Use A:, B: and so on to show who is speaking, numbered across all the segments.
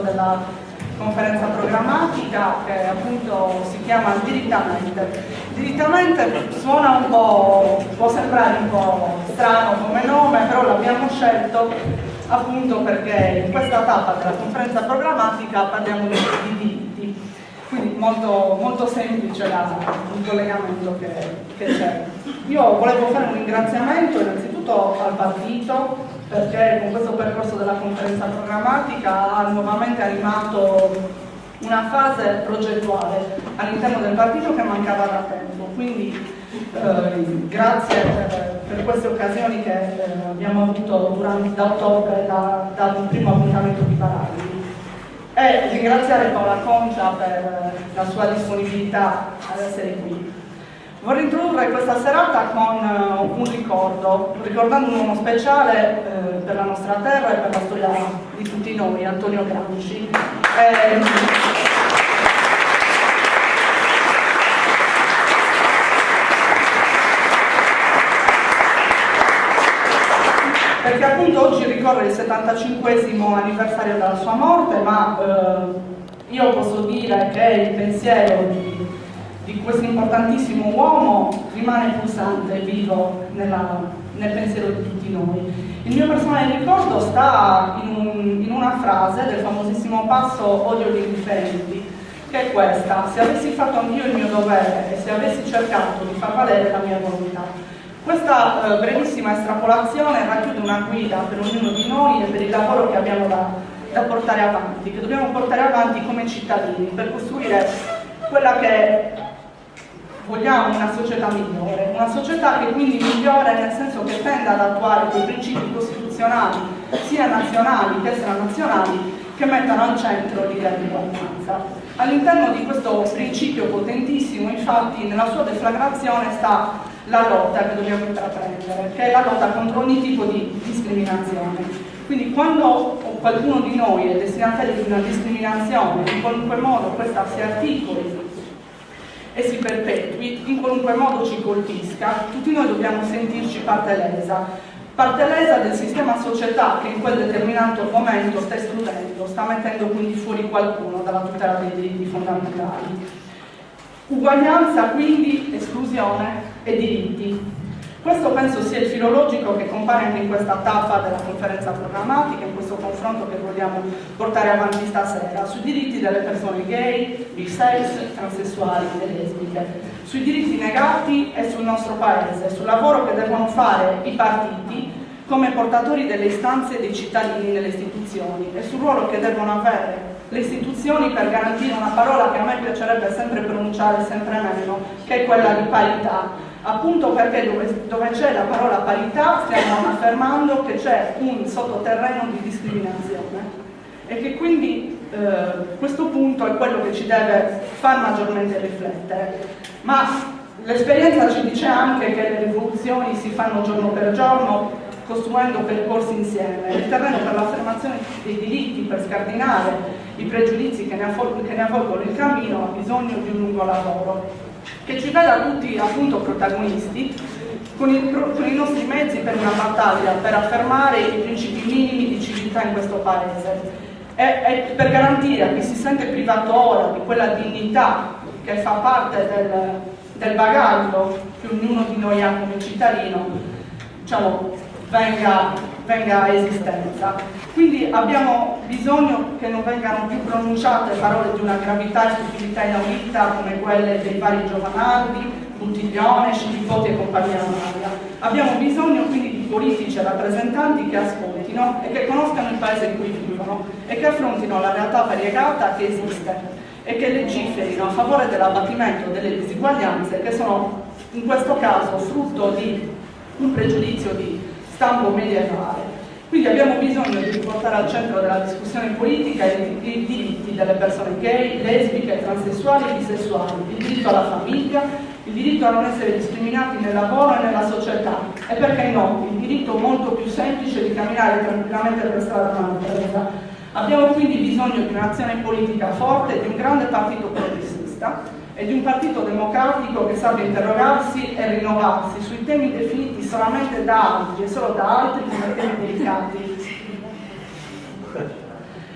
A: della conferenza programmatica, che appunto si chiama Diritamente. Diritamente suona un po', può sembrare un po' strano come nome, però l'abbiamo scelto appunto perché in questa tappa della conferenza programmatica parliamo di diritti, quindi molto semplice il collegamento che c'è. Io volevo fare un ringraziamento innanzitutto al partito, perché con questo percorso della conferenza programmatica ha nuovamente animato una fase progettuale all'interno del partito che mancava da tempo, quindi grazie per queste occasioni che abbiamo avuto da ottobre, dal primo appuntamento di Paralisi, e ringraziare Paola Concia per la sua disponibilità ad essere qui. Vorrei introdurre questa serata con un ricordo, ricordando un uomo speciale per la nostra terra e per la storia di tutti noi, Antonio Gramsci. Perché appunto oggi ricorre il 75esimo anniversario della sua morte, ma io posso dire che il pensiero di questo importantissimo uomo rimane pulsante e vivo nel pensiero di tutti noi. Il mio personale ricordo sta in una frase del famosissimo passo Odio gli indifferenti, che è questa: se avessi fatto anch'io il mio dovere e se avessi cercato di far valere la mia volontà. Questa brevissima estrapolazione racchiude una guida per ognuno di noi e per il lavoro che abbiamo da portare avanti, che dobbiamo portare avanti come cittadini per costruire quella che vogliamo, una società migliore, una società che quindi migliore nel senso che tenda ad attuare quei principi costituzionali sia nazionali che estranazionali che mettano al centro l'idea di uguaglianza. All'interno di questo principio potentissimo, infatti, nella sua deflagrazione sta la lotta che dobbiamo intraprendere, che è la lotta contro ogni tipo di discriminazione. Quindi quando qualcuno di noi è destinatario di una discriminazione, in qualunque modo questa si articoli e si perpetui, in qualunque modo ci colpisca, tutti noi dobbiamo sentirci parte lesa del sistema società che in quel determinato momento sta escludendo, sta mettendo quindi fuori qualcuno dalla tutela dei diritti fondamentali. Uguaglianza, quindi, esclusione e diritti. Questo penso sia il filo logico che compare anche in questa tappa della conferenza programmatica, in questo confronto che vogliamo portare avanti stasera, sui diritti delle persone gay, bisex, transessuali e lesbiche, sui diritti negati e sul nostro paese, sul lavoro che devono fare i partiti come portatori delle istanze dei cittadini nelle istituzioni e sul ruolo che devono avere le istituzioni per garantire una parola che a me piacerebbe sempre pronunciare sempre meno, che è quella di parità. Appunto perché dove c'è la parola parità stiamo affermando che c'è un sottoterreno di discriminazione e che quindi questo punto è quello che ci deve far maggiormente riflettere. Ma l'esperienza ci dice anche che le rivoluzioni si fanno giorno per giorno costruendo percorsi insieme. Il terreno per l'affermazione dei diritti, per scardinare i pregiudizi che ne avvolgono il cammino, ha bisogno di un lungo lavoro che ci veda tutti appunto protagonisti con i nostri mezzi per una battaglia per affermare i principi minimi di civiltà in questo paese e per garantire a chi si sente privato ora di quella dignità che fa parte del bagaglio che ognuno di noi ha come cittadino, diciamo, venga a esistenza. Quindi abbiamo bisogno che non vengano più pronunciate parole di una gravità e stupidità inaudita come quelle dei vari Giovanardi, Buttiglione, Scilipoti e compagnia Maria. Abbiamo bisogno quindi di politici e rappresentanti che ascoltino e che conoscano il paese in cui vivono e che affrontino la realtà variegata che esiste e che legiferino a favore dell'abbattimento delle disuguaglianze che sono in questo caso frutto di un pregiudizio di stampo medievale. Quindi abbiamo bisogno di riportare al centro della discussione politica i diritti delle persone gay, lesbiche, transessuali e bisessuali, il diritto alla famiglia, il diritto a non essere discriminati nel lavoro e nella società e, perché no, il diritto molto più semplice di camminare tranquillamente per strada manpresa. Abbiamo quindi bisogno di un'azione politica forte, di un grande partito progressista e di un partito democratico che sappia interrogarsi e rinnovarsi sui temi definiti solamente da altri e solo da altri come temi delicati.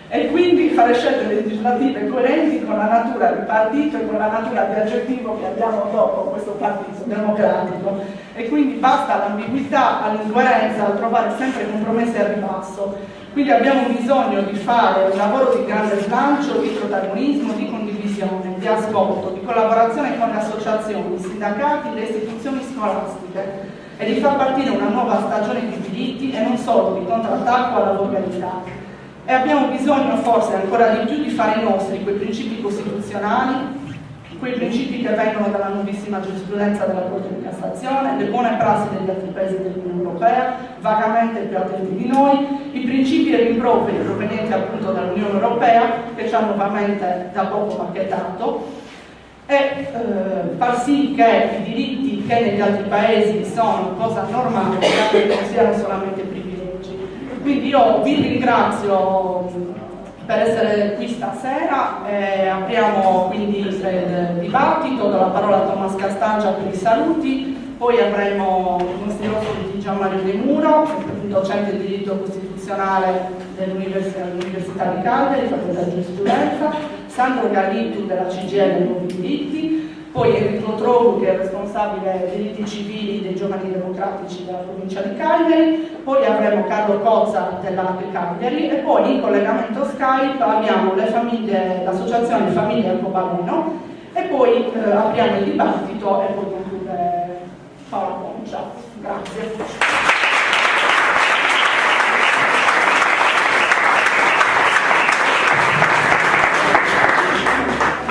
A: e quindi fare scelte legislative coerenti con la natura di partito e con la natura di aggettivo che abbiamo dopo questo partito democratico. E quindi basta l'ambiguità, all'incoerenza, al trovare sempre compromessi al ribasso. Quindi abbiamo bisogno di fare un lavoro di grande slancio, di protagonismo, di condivisione, di ascolto, di collaborazione con le associazioni, i sindacati, le istituzioni scolastiche e di far partire una nuova stagione di diritti e non solo di contrattacco alla volgarità. E abbiamo bisogno forse ancora di più di fare nostri quei principi costituzionali, quei principi che vengono dalla nuovissima giurisprudenza della Corte di Cassazione, le buone prassi degli altri paesi dell'Unione Europea, vagamente più attenti di noi, i principi e rimproveri provenienti appunto dall'Unione Europea che ci hanno nuovamente da poco macchettato, e far sì che i diritti che negli altri paesi sono cosa normale non siano solamente privilegi. Quindi io vi ringrazio per essere qui stasera, apriamo quindi il dibattito, do la parola a Thomas Castangia per i saluti, poi avremo i nostri ospiti Gian Mario De Muro, docente di diritto costituzionale dell'Università di Cagliari, facoltà di giurisprudenza, Sandro Galitu della CGIL Nuovi Diritti, poi Enrico Trogu che è responsabile dei diritti civili dei giovani democratici della provincia di Cagliari, poi avremo Carlo Cozza dell'APE Cagliari e poi in collegamento Skype abbiamo l'associazione Famiglie Arcobaleno e poi apriamo il dibattito e poi conclude Paola Concia. Grazie.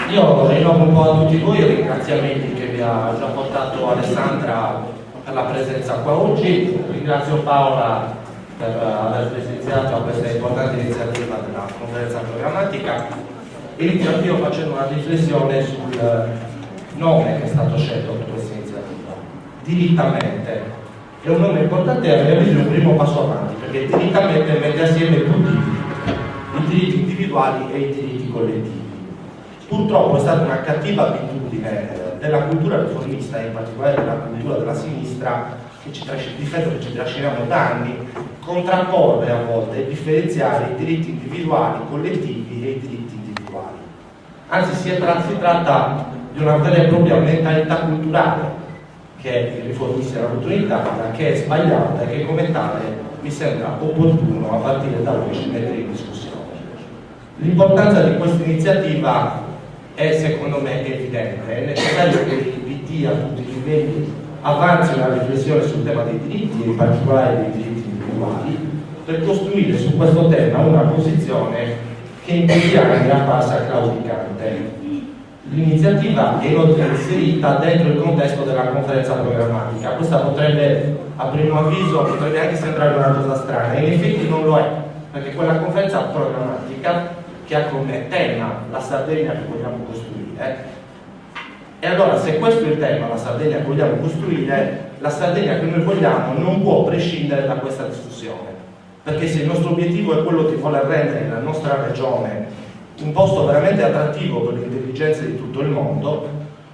B: Io rinnovo un po' a tutti voi i ringraziamenti che vi ha già portato Alessandra per la presenza qua oggi. Ringrazio Paola per aver presenziato a questa importante iniziativa della conferenza programmatica. Inizio anch'io facendo una riflessione sul nome che è stato scelto per questa iniziativa. Diritamente. È un nome importante e a mio avviso è un primo passo avanti, perché diritamente mette assieme tutti i diritti individuali e i diritti collettivi. Purtroppo è stata una cattiva abitudine della cultura riformista, in particolare della cultura della sinistra, difetto che ci trasciniamo da anni, contrapporre a volte e differenziare i diritti individuali, collettivi e i diritti individuali. Anzi, si tratta di una vera e propria mentalità culturale che i riformisti hanno avuto in Italia, che è sbagliata e che come tale mi sembra opportuno a partire da oggi mettere in discussione. L'importanza di questa iniziativa è secondo me evidente, è necessario che il PT a tutti i livelli avanzi una riflessione sul tema dei diritti e in particolare dei diritti individuali per costruire su questo tema una posizione che in questi anni è apparsa claudicante. L'iniziativa è inoltre inserita dentro il contesto della conferenza programmatica. Questa potrebbe, a primo avviso, potrebbe anche sembrare una cosa strana, e in effetti non lo è, perché quella conferenza programmatica che ha come tema la Sardegna che vogliamo costruire. E allora, se questo è il tema, la Sardegna che vogliamo costruire, la Sardegna che noi vogliamo non può prescindere da questa discussione, perché se il nostro obiettivo è quello di voler rendere la nostra regione un posto veramente attrattivo per le intelligenze di tutto il mondo,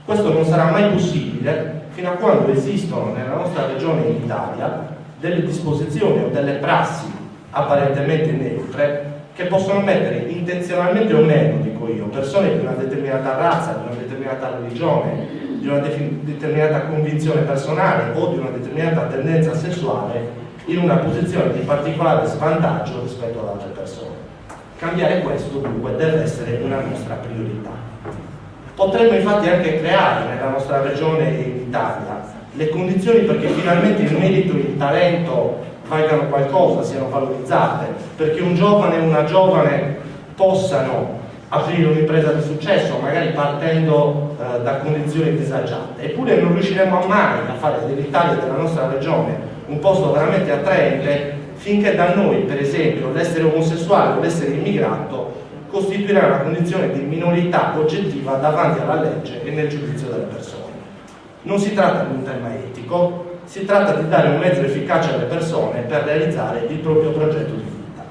B: questo non sarà mai possibile fino a quando esistono nella nostra regione in Italia delle disposizioni o delle prassi apparentemente neutre che possono mettere intenzionalmente o meno, dico io, persone di una determinata razza, di una determinata religione, di una determinata convinzione personale o di una determinata tendenza sessuale in una posizione di particolare svantaggio rispetto ad altre persone. Cambiare questo dunque deve essere una nostra priorità. Potremmo infatti anche creare nella nostra regione e in Italia le condizioni perché finalmente il merito e il talento valgano qualcosa, siano valorizzate, perché un giovane e una giovane possano aprire un'impresa di successo, magari partendo da condizioni disagiate. Eppure non riusciremo mai a fare dell'Italia e della nostra regione un posto veramente attraente finché da noi, per esempio, l'essere omosessuale o l'essere immigrato costituirà una condizione di minorità oggettiva davanti alla legge e nel giudizio delle persone. Non si tratta di un tema etico, si tratta di dare un mezzo efficace alle persone per realizzare il proprio progetto di vita.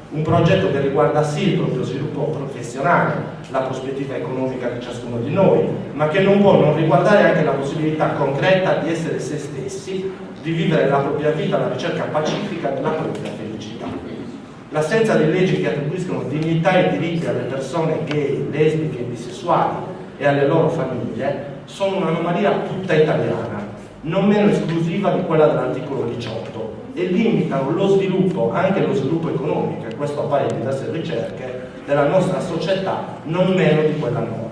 B: Un progetto che riguarda sì il proprio sviluppo professionale, la prospettiva economica di ciascuno di noi, ma che non può non riguardare anche la possibilità concreta di essere se stessi, di vivere la propria vita alla ricerca pacifica della propria felicità. l'assenza di leggi che attribuiscono dignità e diritti alle persone gay, lesbiche, bisessuali e alle loro famiglie sono un'anomalia tutta italiana, non meno esclusiva di quella dell'articolo 18, e limitano lo sviluppo, anche lo sviluppo economico, e questo appare in diverse ricerche, della nostra società, non meno di quella norma.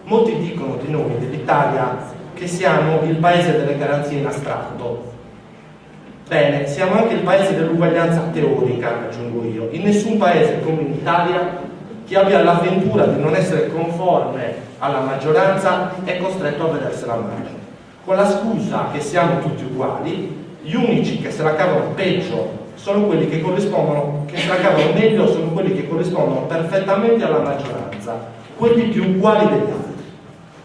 B: Molti dicono di noi, dell'Italia, che siamo il paese delle garanzie in astratto. Bene, siamo anche il paese dell'uguaglianza teorica, aggiungo io. In nessun paese come in Italia chi abbia l'avventura di non essere conforme alla maggioranza è costretto a vedersela male. Con la scusa che siamo tutti uguali, gli unici che se la cavano peggio sono quelli che corrispondono, che se la cavano meglio sono quelli che corrispondono perfettamente alla maggioranza, quelli più uguali degli altri.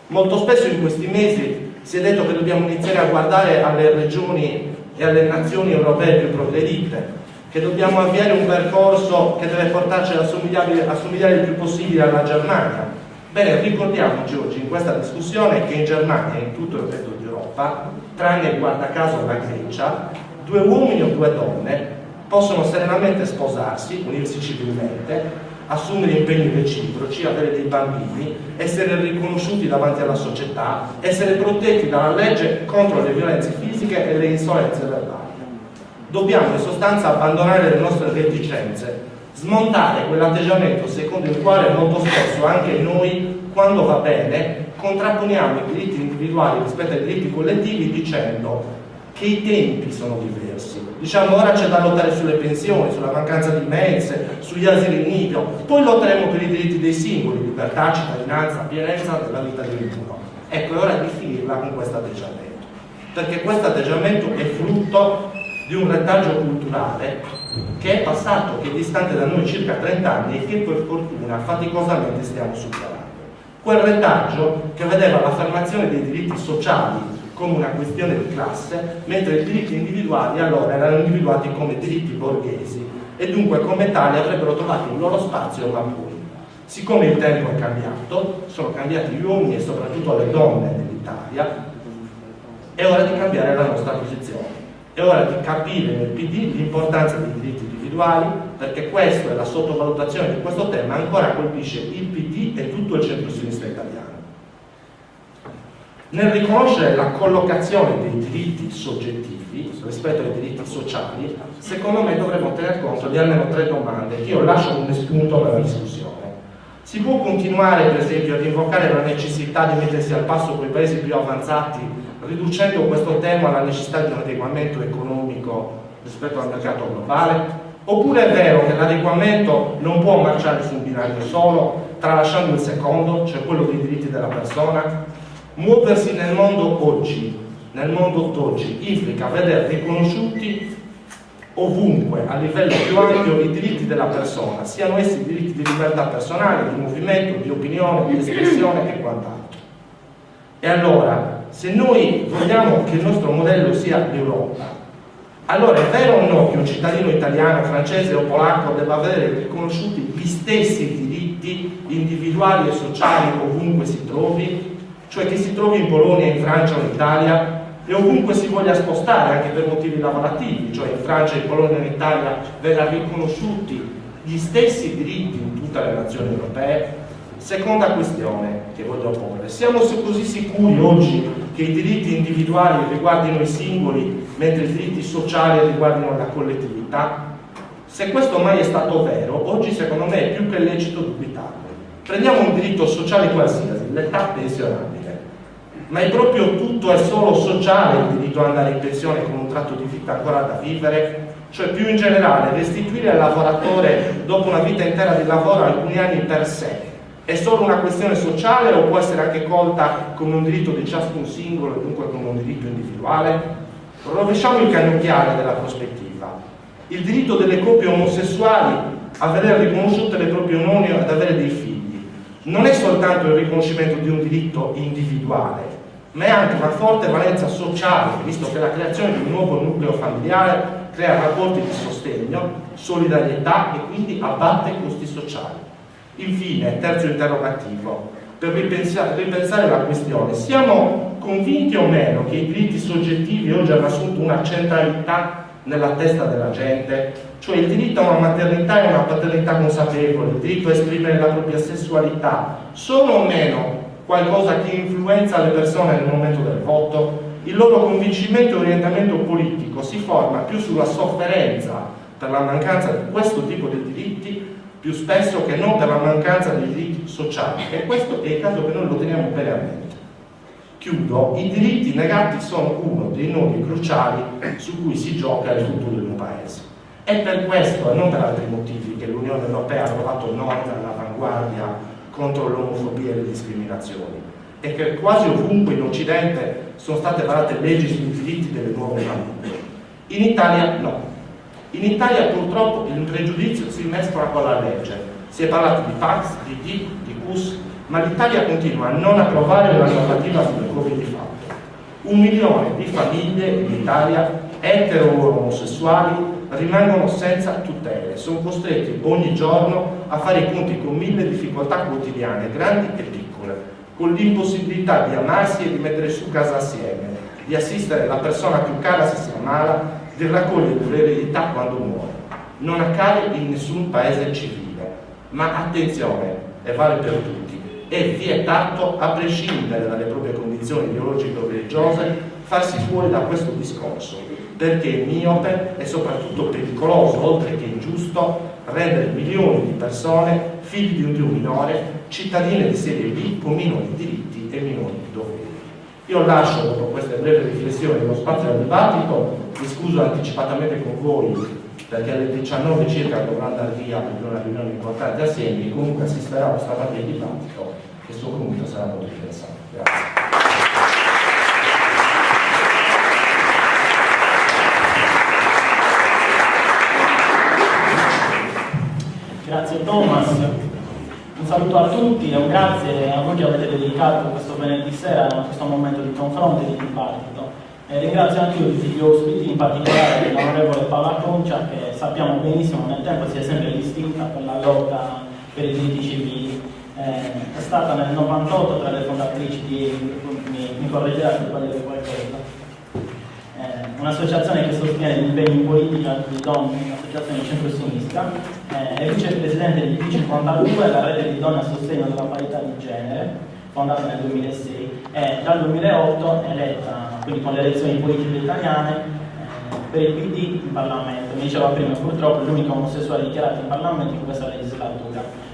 B: Molto spesso in questi mesi si è detto che dobbiamo iniziare a guardare alle regioni e alle nazioni europee più progredite, che dobbiamo avviare un percorso che deve portarci ad assomigliare il più possibile alla Germania. Bene, ricordiamoci oggi in questa discussione che in Germania e in tutto il resto d'Europa, tranne guarda caso la Grecia, 2 uomini o 2 donne possono serenamente sposarsi, unirsi civilmente, assumere impegni reciproci, avere dei bambini, essere riconosciuti davanti alla società, essere protetti dalla legge contro le violenze fisiche e le insolenze verbali. Dobbiamo in sostanza abbandonare le nostre reticenze, smontare quell'atteggiamento secondo il quale molto spesso anche noi, quando va bene, contrapponiamo i diritti individuali rispetto ai diritti collettivi dicendo che i tempi sono diversi. Diciamo ora c'è da lottare sulle pensioni, sulla mancanza di mense, sugli asili nido, poi lotteremo per i diritti dei singoli, libertà, cittadinanza, pienezza della vita di ognuno. Ecco, è ora di finirla con questo atteggiamento, perché questo atteggiamento è frutto di un retaggio culturale che è passato, che è distante da noi circa 30 anni e che per fortuna faticosamente stiamo superando. Quel retaggio che vedeva l'affermazione dei diritti sociali come una questione di classe, mentre i diritti individuali allora erano individuati come diritti borghesi e dunque come tali avrebbero trovato il loro spazio, ma poi, siccome il tempo è cambiato, sono cambiati gli uomini e soprattutto le donne nell'Italia, è ora di cambiare la nostra posizione. È ora di capire nel PD l'importanza dei diritti individuali, perché questa è la sottovalutazione di questo tema ancora colpisce il PD e tutto il centro-sinistra italiano. Nel riconoscere la collocazione dei diritti soggettivi rispetto ai diritti sociali, secondo me dovremmo tener conto di almeno 3 domande che io lascio come spunto per la discussione. Si può continuare, per esempio, ad invocare la necessità di mettersi al passo con i paesi più avanzati, riducendo questo tema alla necessità di un adeguamento economico rispetto al mercato globale? Oppure è vero che l'adeguamento non può marciare su un binario solo, tralasciando il secondo, cioè quello dei diritti della persona? Muoversi nel mondo oggi, implica vedere riconosciuti ovunque, a livello più ampio, i diritti della persona, siano essi diritti di libertà personale, di movimento, di opinione, di espressione e quant'altro. E allora, se noi vogliamo che il nostro modello sia l'Europa, allora è vero o no che un cittadino italiano, francese o polacco debba avere riconosciuti gli stessi diritti individuali e sociali ovunque si trovi? Cioè che si trovi in Polonia, in Francia o in Italia, e ovunque si voglia spostare anche per motivi lavorativi, cioè in Francia, in Polonia e in Italia verranno riconosciuti gli stessi diritti in tutte le nazioni europee? Seconda questione che voglio porre: siamo così sicuri oggi che i diritti individuali riguardino i singoli mentre i diritti sociali riguardino la collettività? Se questo mai è stato vero, oggi secondo me è più che lecito dubitarlo. Prendiamo un diritto sociale qualsiasi, l'età pensionabile, ma è proprio tutto e solo sociale il diritto ad andare in pensione con un tratto di vita ancora da vivere? Cioè più in generale, restituire al lavoratore dopo una vita intera di lavoro alcuni anni per sé è solo una questione sociale o può essere anche colta come un diritto di ciascun singolo e dunque come un diritto individuale? Rovesciamo il cannocchiale della prospettiva. Il diritto delle coppie omosessuali a vedere riconosciute le proprie unioni ad avere dei figli non è soltanto il riconoscimento di un diritto individuale, ma è anche una forte valenza sociale, visto che la creazione di un nuovo nucleo familiare crea rapporti di sostegno, solidarietà e quindi abbatte i costi sociali. Infine, terzo interrogativo, per ripensare la questione: siamo convinti o meno che i diritti soggettivi oggi hanno assunto una centralità nella testa della gente, cioè il diritto a una maternità e una paternità consapevole, il diritto a esprimere la propria sessualità, sono o meno qualcosa che influenza le persone nel momento del voto? Il loro convincimento e orientamento politico si forma più sulla sofferenza per la mancanza di questo tipo di diritti, più spesso che non per la mancanza di diritti sociali, e questo è il caso che noi lo teniamo bene a mente. Chiudo, i diritti negati sono uno dei nodi cruciali su cui si gioca il futuro di un paese. È per questo e non per altri motivi che l'Unione Europea ha trovato norme all'avanguardia contro l'omofobia e le discriminazioni, e che quasi ovunque in Occidente sono state varate leggi sui diritti delle nuove famiglie. In Italia no. In Italia purtroppo il pregiudizio si mescola con la legge. Si è parlato di Pax, di DIC, di CUS, ma l'Italia continua a non approvare una normativa sulle copie di fatto. 1 milione di famiglie in Italia, etero o omosessuali, rimangono senza tutele, sono costretti ogni giorno a fare i conti con 1000 difficoltà quotidiane, grandi e piccole, con l'impossibilità di amarsi e di mettere su casa assieme, di assistere la persona più cara se si ammala, di raccogliere l'eredità quando muore. Non accade in nessun paese civile, ma attenzione, e vale per tutti, è vietato, a prescindere dalle proprie condizioni ideologiche o religiose, farsi fuori da questo discorso, perché è miope e soprattutto pericoloso, oltre che ingiusto, rendere milioni di persone, figli di un minore, cittadine di serie B con minori diritti e minori doveri. Io lascio, dopo queste brevi riflessioni, lo spazio al dibattito. Mi scuso anticipatamente con voi perché alle 19 circa dovrò andare via per una riunione importante assieme. Comunque assisterà a questa parte di dibattito che sono convinto sarà molto interessante. Grazie.
C: Grazie Thomas, un saluto a tutti e un grazie a voi che avete dedicato questo venerdì sera a questo momento di confronto e di dibattito. Ringrazio anche tutti gli ospiti, in particolare l'onorevole Paola Concia, che sappiamo benissimo nel tempo si è sempre distinta per la lotta per i diritti civili. È stata nel 98 tra le fondatrici di, mi correggerà se sbaglio qualcosa, un'associazione che sostiene gli impegni in politica di donne, un'associazione di centro-sinistra, è vicepresidente di P52, la rete di donne a sostegno della parità di genere, fondata nel 2006, e dal 2008 è eletta, quindi con le elezioni politiche italiane, per il PD in Parlamento. Mi diceva prima, purtroppo è l'unico omosessuale dichiarato in Parlamento in questa legislatura.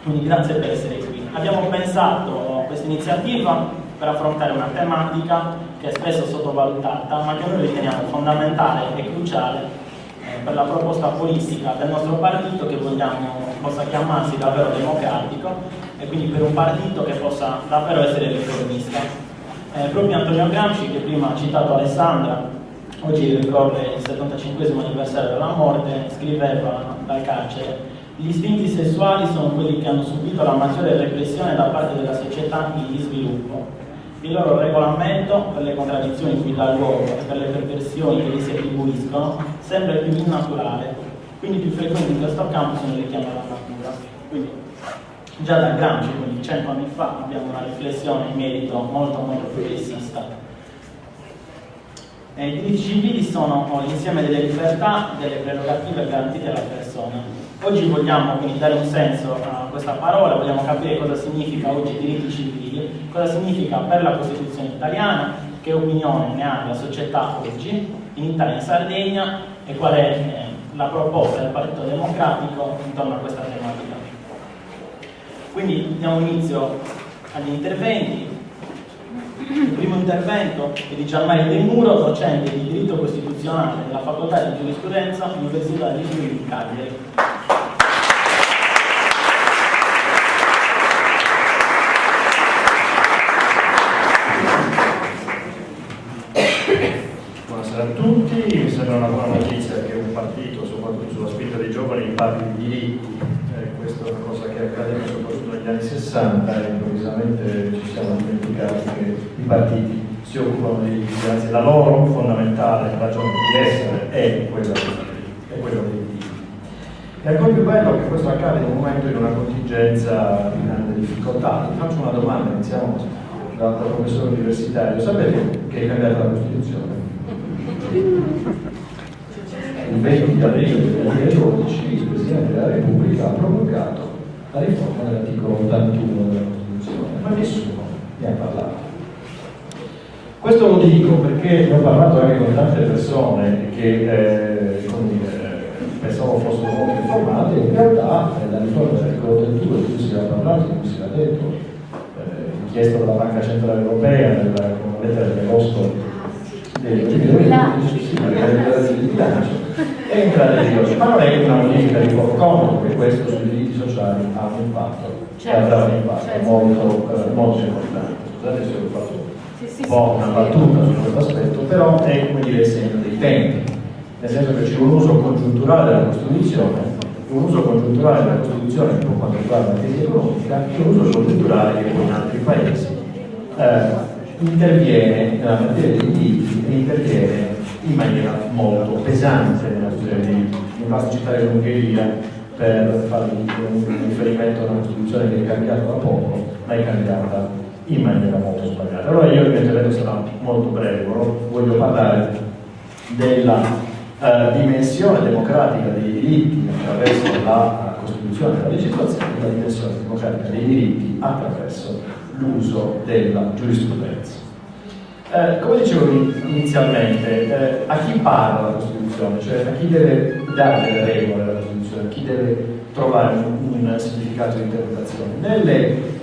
C: Quindi grazie per essere qui. Abbiamo pensato questa iniziativa per affrontare una tematica che è spesso sottovalutata, ma che noi riteniamo fondamentale e cruciale per la proposta politica del nostro partito, che vogliamo possa chiamarsi davvero democratico, e quindi per un partito che possa davvero essere riformista. Proprio Antonio Gramsci, che prima ha citato Alessandra, oggi ricorre il 75° anniversario della morte, scriveva dal carcere: gli istinti sessuali sono quelli che hanno subito la maggiore repressione da parte della società in sviluppo. Il loro regolamento, per le contraddizioni in cui dà luogo e per le perversioni che gli si attribuiscono, sembra più innaturale. Quindi più frequenti in questo campo sono i richiami alla natura. Quindi già da Gramsci, quindi 100 anni fa, abbiamo una riflessione in merito molto progressista. I diritti civili sono l'insieme delle libertà e delle prerogative garantite alla persona. Oggi vogliamo quindi dare un senso a questa parola, vogliamo capire cosa significa oggi diritti civili, cosa significa per la Costituzione italiana, che opinione ne ha la società oggi, in Italia e in Sardegna, e qual è la proposta del Partito Democratico intorno a questa tematica. Quindi diamo inizio agli interventi. Il primo intervento è di Gianmario Del Muro, docente di diritto costituzionale della facoltà di giurisprudenza Università di Cagliari.
D: Buonasera a tutti, mi sembra una buona notizia che un partito, soprattutto sulla spinta dei giovani, parli di diritti. Questa è una cosa che accade soprattutto negli anni 60 e improvvisamente ci siamo dimenticati che i partiti si occupano dei diritti, anzi la loro fondamentale ragione di essere è quella dei diritti. E ancora più bello che questo accade in un momento di una contingenza di grande difficoltà. Vi faccio una domanda, iniziamo da professore universitario. Sapete che è cambiata la Costituzione? il 20 di aprile del 2012 il Presidente della Repubblica ha promulgato la riforma dell'articolo 81 della Costituzione, ma nessuno ne ha parlato. Questo lo dico perché ne ho parlato anche con tante persone che pensavo fossero molto informate, in realtà la riforma dell'articolo 81 di cui si era parlato, di cui si era detto, chiesto dalla Banca Centrale Europea nella lettera di agosto del 2012, di bilancio, è entrata in vigore, ma non è una modifica di poco conto, perché questo sui diritti sociali ha un impatto, e avrà un impatto molto importante. Scusate se ho fatto un po' una battuta su questo aspetto, però è come dire il segno dei tempi, nel senso che c'è un uso congiunturale della Costituzione, per quanto riguarda la crisi economica, e un uso congiunturale che poi in altri paesi interviene nella materia dei diritti e interviene in maniera molto pesante nella materia dei diritti. Mi basta citare l'Ungheria per fare un riferimento a una Costituzione che è cambiata da poco, ma è cambiata in maniera molto sbagliata. Allora io il mio intervento sarà molto breve, voglio parlare della dimensione democratica dei diritti attraverso la Costituzione e la legislazione, e la dimensione democratica dei diritti attraverso l'uso della giurisprudenza. Come dicevo inizialmente, a chi parla la Costituzione, cioè a chi deve dare delle regole alla Costituzione, a chi deve trovare un significato di interpretazione. Nelle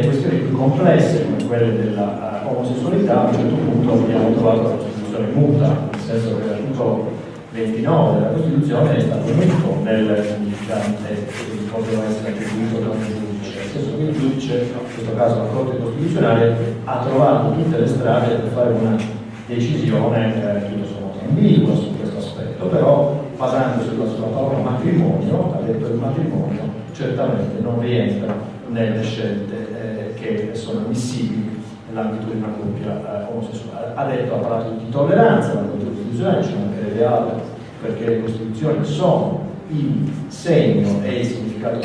D: questioni più complesse, come quelle della omosessualità, a un certo punto abbiamo trovato la Costituzione muta, nel senso che l'articolo 29 della Costituzione è stato muto nel significante che poteva essere attribuito da un giudice, nel senso che il giudice, in questo caso la Corte Costituzionale, ha trovato tutte le strade per fare una decisione tutto sommato ambigua su questo aspetto, però basandosi sulla parola matrimonio, ha detto che il matrimonio certamente non rientra nelle scelte che sono ammissibili nell'ambito di una coppia omosessuale. Ha parlato di tolleranza, la Corte Costituzionale ci mancherebbe altro, perché le Costituzioni sono il segno e il significato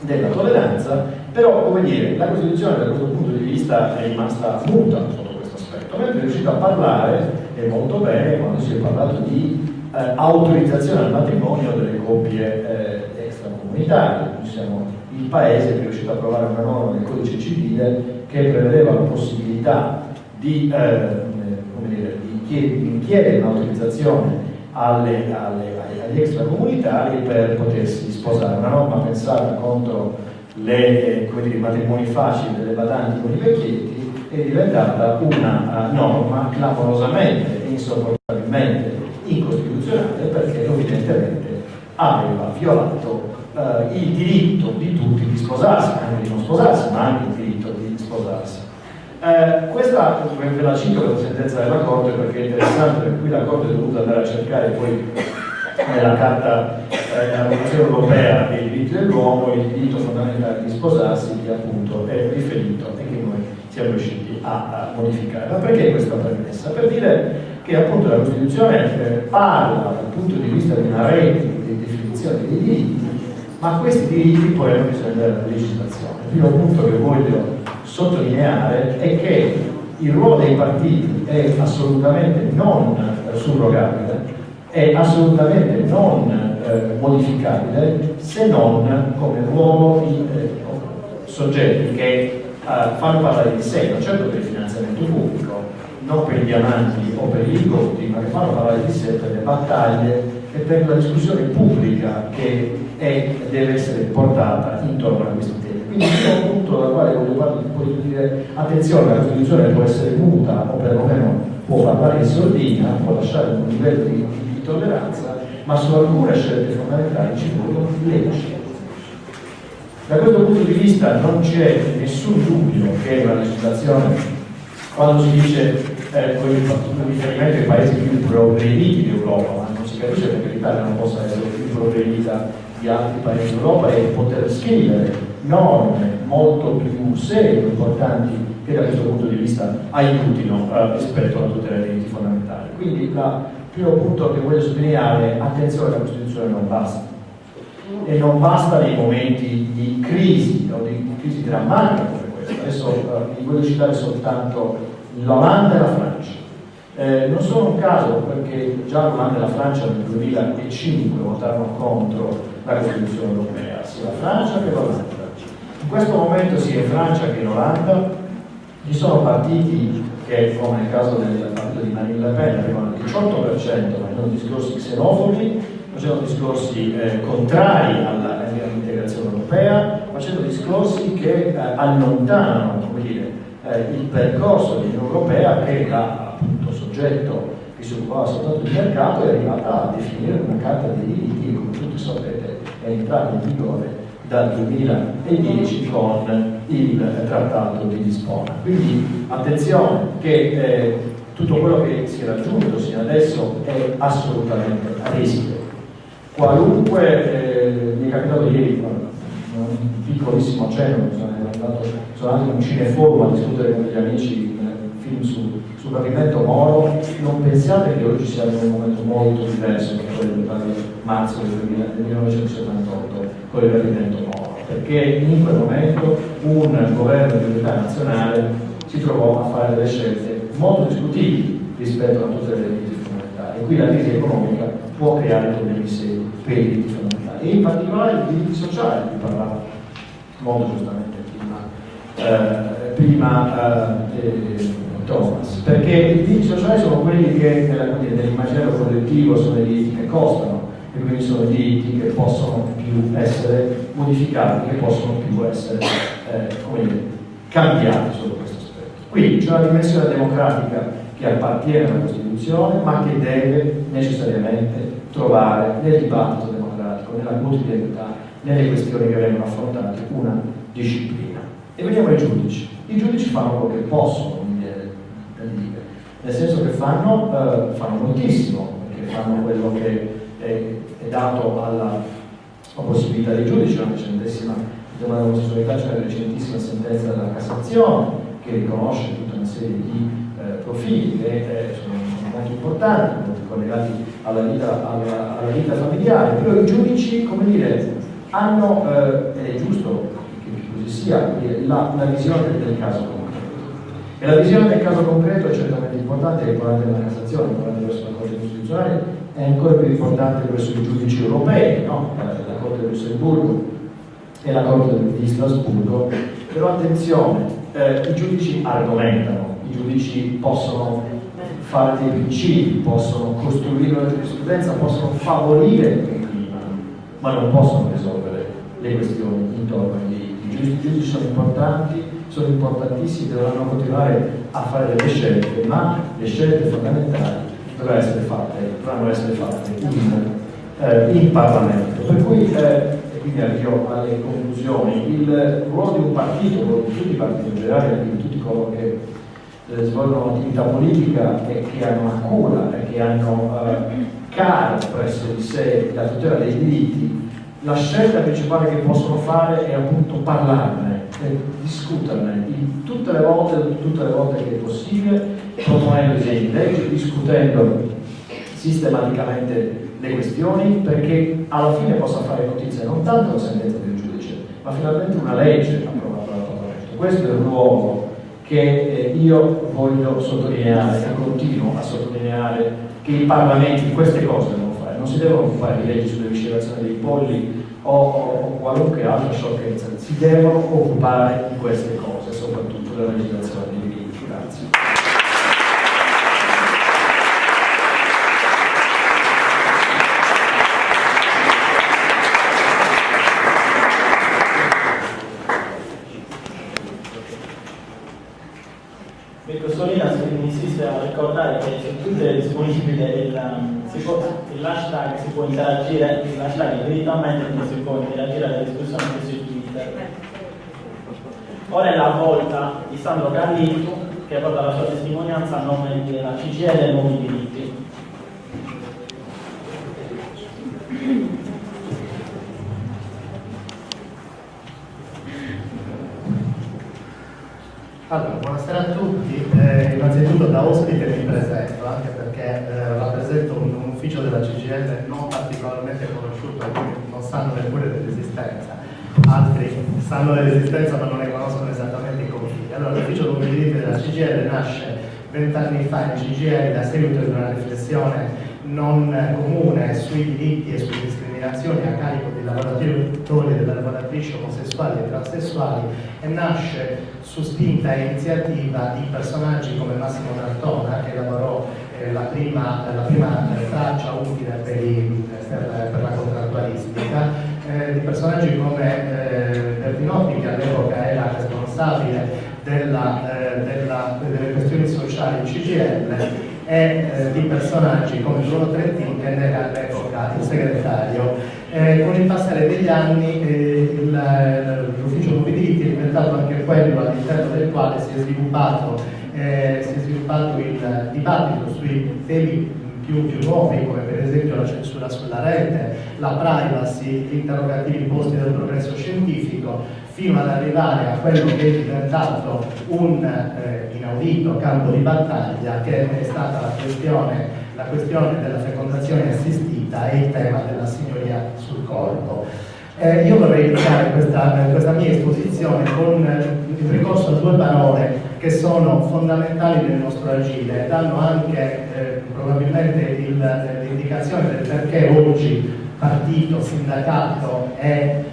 D: della tolleranza, però, come dire, la Costituzione da questo punto di vista è rimasta muta sotto questo aspetto, mentre è riuscita a parlare, e molto bene, quando si è parlato di autorizzazione al matrimonio delle coppie extracomunitarie. Noi siamo il Paese che è riuscito a approvare una norma nel codice civile che prevedeva la possibilità di chiedere un'autorizzazione agli extracomunitari per potersi sposare. Una norma pensata contro i matrimoni facili delle badanti con i vecchietti, è diventata una norma clamorosamente e insopportabilmente incostituzionale, perché evidentemente aveva violato il diritto di tutti di sposarsi, anche di non sposarsi, ma anche il diritto di sposarsi. Questa ve la cito per la sentenza della Corte, perché è interessante, perché qui la Corte è dovuta andare a cercare poi nella Carta della Convenzione Europea dei diritti dell'uomo il diritto fondamentale di sposarsi, che appunto è riferito e che noi siamo riusciti a modificare. Ma perché questa premessa? Per dire che appunto la Costituzione parla dal punto di vista di una rete di definizione dei diritti, ma questi diritti poi hanno bisogno della legislazione. Il primo punto che voglio sottolineare è che il ruolo dei partiti è assolutamente non surrogabile, è assolutamente non modificabile, se non come ruolo di soggetti che fanno parlare di sé, non certo per il finanziamento pubblico, non per i diamanti o per i lingotti, ma che fanno parlare di sé per le battaglie e per la discussione pubblica che deve essere portata intorno a questi temi. Quindi è un punto dal quale voglio dire attenzione, la Costituzione può essere muta o perlomeno può parlare in sordina, può lasciare un livello di tolleranza, ma su alcune scelte fondamentali ci vogliono leggi. Da questo punto di vista non c'è nessun dubbio che la legislazione, quando si dice con riferimento ai paesi più progrediti d'Europa, ma non si capisce perché l'Italia non possa essere più progredita di altri paesi d'Europa, e poter scrivere norme molto più serie e importanti che da questo punto di vista aiutino rispetto alla tutela dei diritti fondamentali. Quindi il primo punto che voglio sottolineare è: attenzione, la Costituzione non basta, e non basta nei momenti di crisi o di crisi drammatica come questa. Adesso vi voglio citare soltanto l'Olanda e la Francia. Non sono un caso perché già l'Olanda e la Francia nel 2005 votarono contro la Costituzione europea, sia la Francia che l'Olanda. In questo momento sia in Francia che in Olanda ci sono partiti che, come nel caso del partito di Marine Le Pen, avevano il 18%, facevano discorsi xenofobi, facevano discorsi contrari all'integrazione europea, facendo discorsi che allontanano, come dire, il percorso dell'Unione Europea, che da appunto soggetto che si occupava soltanto di mercato è arrivata a definire una carta dei diritti che, come tutti sapete, è entrata in vigore dal 2010 con il Trattato di Lisbona. Quindi attenzione che tutto quello che si è raggiunto sino adesso è assolutamente a rischio. Qualunque mi è capitato ieri un piccolissimo accenno, sono andato in un cineforum a discutere con degli amici film sul rapimento Moro. Non pensiate che oggi siamo in un momento molto diverso da quello del marzo del 1978 con il rapimento Moro, perché in quel momento un governo di unità nazionale si trovò a fare delle scelte molto discutibili rispetto a tutte le diritti fondamentali, e qui la crisi economica può creare problemi seri per i diritti fondamentali, e in particolare i diritti sociali, di cui parlava molto giustamente prima Thomas, perché i diritti sociali sono quelli che nell'immaginario collettivo sono i diritti che costano, e quindi sono i diritti che possono più essere modificati, che possono più essere cambiati sotto questo aspetto. Quindi c'è una dimensione democratica che appartiene alla Costituzione, ma che deve necessariamente trovare nel dibattito democratico, nella quotidianità, nelle questioni che vengono affrontate, una disciplina. E veniamo ai giudici. I giudici fanno quello che possono, mi viene da dire, nel senso che fanno moltissimo, perché fanno quello che è dato alla possibilità dei giudici. Una recentissima omosessualità, c'è una recentissima sentenza della Cassazione che riconosce tutta una serie di profili che sono molto importanti, molto collegati alla vita familiare, però i giudici, come dire, hanno, ed è giusto che così sia, la visione del caso concreto. E la visione del caso concreto è certamente importante, è importante nella Cassazione, è importante verso la Corte Costituzionale, è ancora più importante verso i giudici europei, no? La Corte di Lussemburgo e la Corte di Strasburgo. Però attenzione, i giudici argomentano, i giudici possono fare dei principi, possono costruire una giurisprudenza, possono favorire il clima, ma non possono risolvere le questioni intorno ai diritti. I giudici sono importanti, sono importantissimi, dovranno continuare a fare delle scelte, ma le scelte fondamentali dovranno essere fatte in Parlamento. Per cui, e quindi arrivo alle conclusioni, il ruolo di un partito, di tutti i partiti in generale, di tutti coloro che svolgono attività politica e che hanno una cura e che hanno caro presso di sé la tutela dei diritti, la scelta principale che possono fare è appunto parlarne, discuterne tutte le volte che è possibile, proponendo disegni di legge, discutendo sistematicamente le questioni, perché alla fine possa fare notizia non tanto la sentenza del giudice, ma finalmente una legge approvata dal Parlamento. Questo è il ruolo che io voglio sottolineare e continuo a sottolineare, che i Parlamenti queste cose devono fare, non si devono occupare di leggi sulle miscelazioni dei polli o qualunque altra sciocchezza, si devono occupare di queste cose, soprattutto della legislazione dei diritti. Grazie.
C: Solina insiste a ricordare che su Twitter è disponibile il hashtag, si può interagire, l'hashtag direttamente, quindi si può interagire alla discussione che su Twitter. Ora è la volta di Sandro Carlitto, che porta la sua testimonianza a nome della CGIL e Nuovi Diritti.
E: Allora, buonasera a tutti. Innanzitutto da ospite mi presento, anche perché rappresento un ufficio della CGIL non particolarmente conosciuto, quindi non sanno neppure dell'esistenza. Altri sanno dell'esistenza ma non ne conoscono esattamente i confini. Allora, l'ufficio Nuovi Diritti della CGIL nasce 20 anni fa in CGIL a seguito di una riflessione non comune sui diritti e sulle discriminazioni a carico dei lavoratori e delle lavoratrici omosessuali e transessuali, e nasce su spinta e iniziativa di personaggi come Massimo D'Antona, che elaborò la prima traccia utile per la contrattualistica, di personaggi come Bertinotti, che all'epoca era responsabile delle questioni sociali in CGIL, e di personaggi come Bruno Trentin, che era all'epoca il segretario. Con il passare degli anni l'ufficio nuovi diritti è diventato anche quello all'interno del quale si è sviluppato il dibattito sui temi più nuovi, come per esempio la censura sulla rete, la privacy, gli interrogativi posti dal progresso scientifico, fino ad arrivare a quello che è diventato un inaudito campo di battaglia, che è stata la questione della fecondazione assistita e il tema della signoria sul corpo. Io vorrei iniziare questa mia esposizione con il ricorso a due parole che sono fondamentali nel nostro agire e danno anche probabilmente l'indicazione del perché oggi partito, sindacato e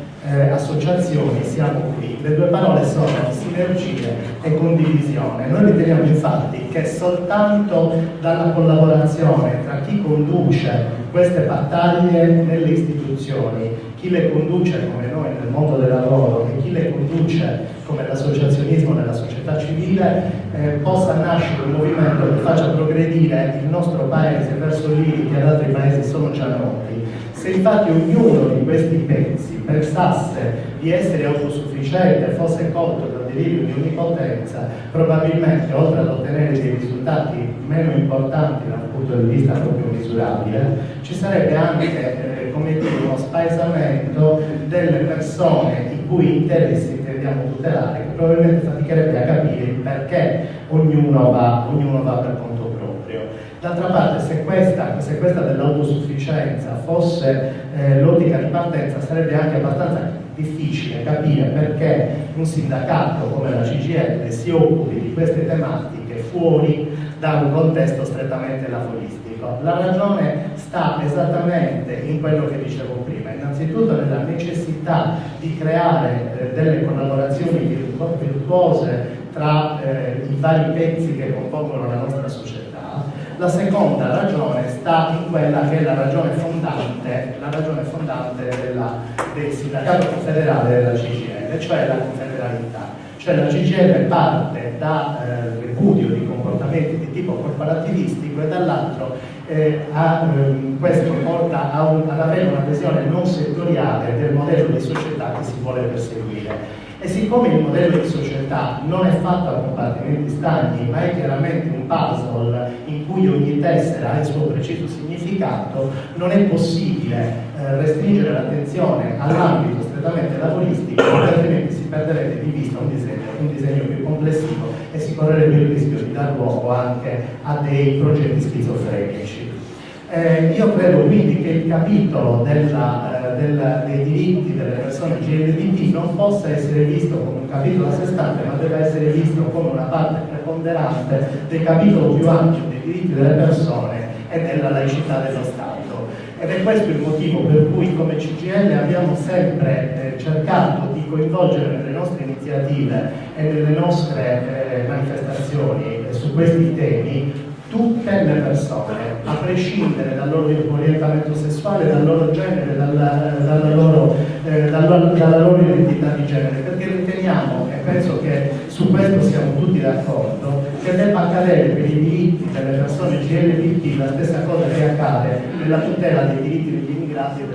E: associazioni siamo qui. Le due parole sono sinergia e condivisione. Noi riteniamo infatti che soltanto dalla collaborazione tra chi conduce queste battaglie nelle istituzioni, chi le conduce come noi nel mondo del lavoro e chi le conduce come l'associazionismo nella società civile, possa nascere un movimento che faccia progredire il nostro paese verso lì che ad altri paesi sono già noti. Se infatti ognuno di questi pezzi pensasse di essere autosufficiente, fosse colto dal delirio di onnipotenza, probabilmente oltre ad ottenere dei risultati meno importanti dal punto di vista proprio misurabile, ci sarebbe anche uno spaesamento delle persone i cui interessi intendiamo tutelare, che probabilmente faticherebbe a capire il perché ognuno va per conto proprio. D'altra parte, se questa dell'autosufficienza fosse l'ottica di partenza, sarebbe anche abbastanza difficile capire perché un sindacato come la CGIL si occupi di queste tematiche fuori da un contesto strettamente lavoristico. La ragione sta esattamente in quello che dicevo prima, innanzitutto nella necessità di creare delle collaborazioni virtuose tra i vari pezzi che compongono la nostra società. La seconda ragione sta in quella che è la ragione fondante del sindacato confederale della CGIL, cioè la confederalità. Cioè la CGIL parte da repudio di comportamenti di tipo corporativistico e dall'altro questo porta ad avere una visione non settoriale del modello di società che si vuole perseguire. E siccome il modello di società non è fatto a compartimenti stagni, ma è chiaramente un puzzle in cui ogni tessera ha il suo preciso significato, non è possibile restringere l'attenzione all'ambito strettamente lavoristico, altrimenti si perderebbe di vista un disegno più complessivo e si correrebbe il rischio di dar luogo anche a dei progetti schizofrenici. Io credo quindi che il capitolo dei diritti delle persone LGBT non possa essere visto come un capitolo a sé stante, ma deve essere visto come una parte preponderante del capitolo più ampio dei diritti delle persone e della laicità dello Stato. Ed è questo il motivo per cui come CGIL abbiamo sempre cercato di coinvolgere nelle nostre iniziative e nelle nostre manifestazioni su questi temi tutte le persone, a prescindere dal loro orientamento sessuale, dal loro genere, dalla loro identità di genere, perché riteniamo, e penso che su questo siamo tutti d'accordo, che debba accadere per i diritti delle persone LGBT la stessa cosa che accade nella tutela dei diritti degli immigrati e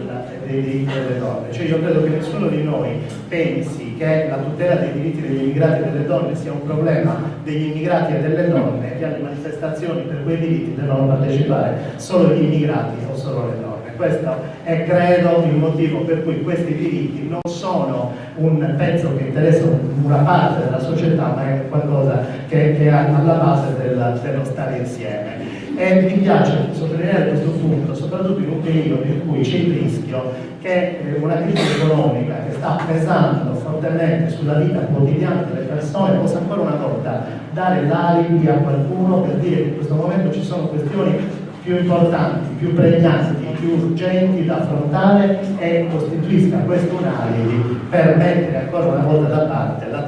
E: dei diritti delle donne. Cioè io credo che nessuno di noi pensi che la tutela dei diritti degli immigrati e delle donne sia un problema degli immigrati e delle donne, che alle manifestazioni per quei diritti devono partecipare solo gli immigrati o solo le donne. Questo è, credo, il motivo per cui questi diritti non sono un pezzo che interessa una parte della società, ma è qualcosa che è alla base dello stare insieme. E mi piace sottolineare questo punto, soprattutto in un periodo in cui c'è il rischio che una crisi economica che sta pesando fortemente sulla vita quotidiana delle persone possa ancora una volta dare l'alibi a qualcuno per dire che in questo momento ci sono questioni più importanti, più pregnanti, più urgenti da affrontare e costituisca questo un alibi per mettere ancora una volta da parte la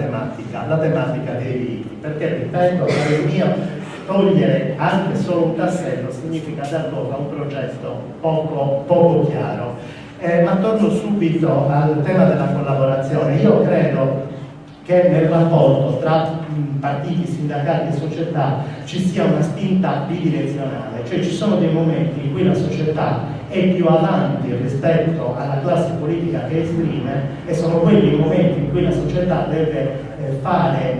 E: tematica dei diritti. Perché, ripeto, a parer mio, togliere anche solo un tassello significa dar luogo a un progetto poco chiaro. Ma torno subito al tema della collaborazione. Io credo che nel rapporto tra partiti, sindacati e società ci sia una spinta bidirezionale, cioè ci sono dei momenti in cui la società è più avanti rispetto alla classe politica che esprime e sono quelli i momenti in cui la società deve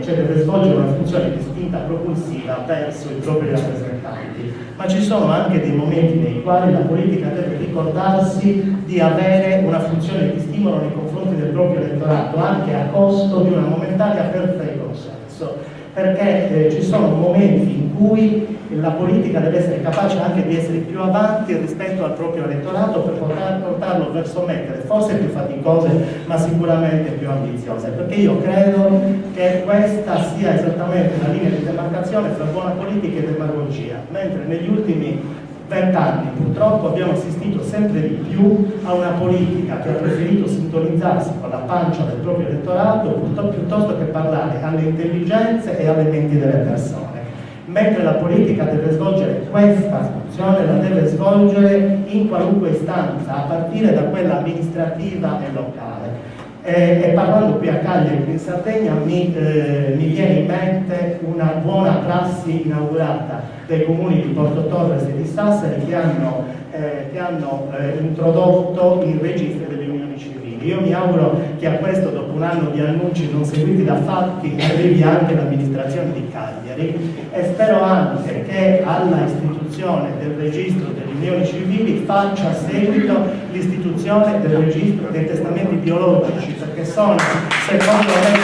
E: deve svolgere una funzione di spinta propulsiva verso i propri rappresentanti, ma ci sono anche dei momenti nei quali la politica deve ricordarsi di avere una funzione di stimolo nei confronti del proprio elettorato, anche a costo di una momentanea perdita di consenso, perché ci sono momenti in cui la politica deve essere capace anche di essere più avanti rispetto al proprio elettorato per portarlo verso mete forse più faticose ma sicuramente più ambiziose, perché io credo che questa sia esattamente la linea di demarcazione tra buona politica e demagogia, mentre negli ultimi 20 anni purtroppo abbiamo assistito sempre di più a una politica che ha preferito sintonizzarsi con la pancia del proprio elettorato piuttosto che parlare alle intelligenze e alle menti delle persone. Mentre la politica deve svolgere questa funzione, la deve svolgere in qualunque istanza, a partire da quella amministrativa e locale. E parlando qui a Cagliari, in Sardegna, mi viene in mente una buona prassi inaugurata dai comuni di Porto Torres e di Sassari che hanno introdotto il registro delle unioni civili. Io mi auguro che a questo, dopo un anno di annunci non seguiti da fatti, arrivi anche l'amministrazione di Cagliari e spero anche che alla istituzione del registro delle unioni civili faccia seguito l'istituzione del registro dei testamenti biologici, perché sono, secondo me,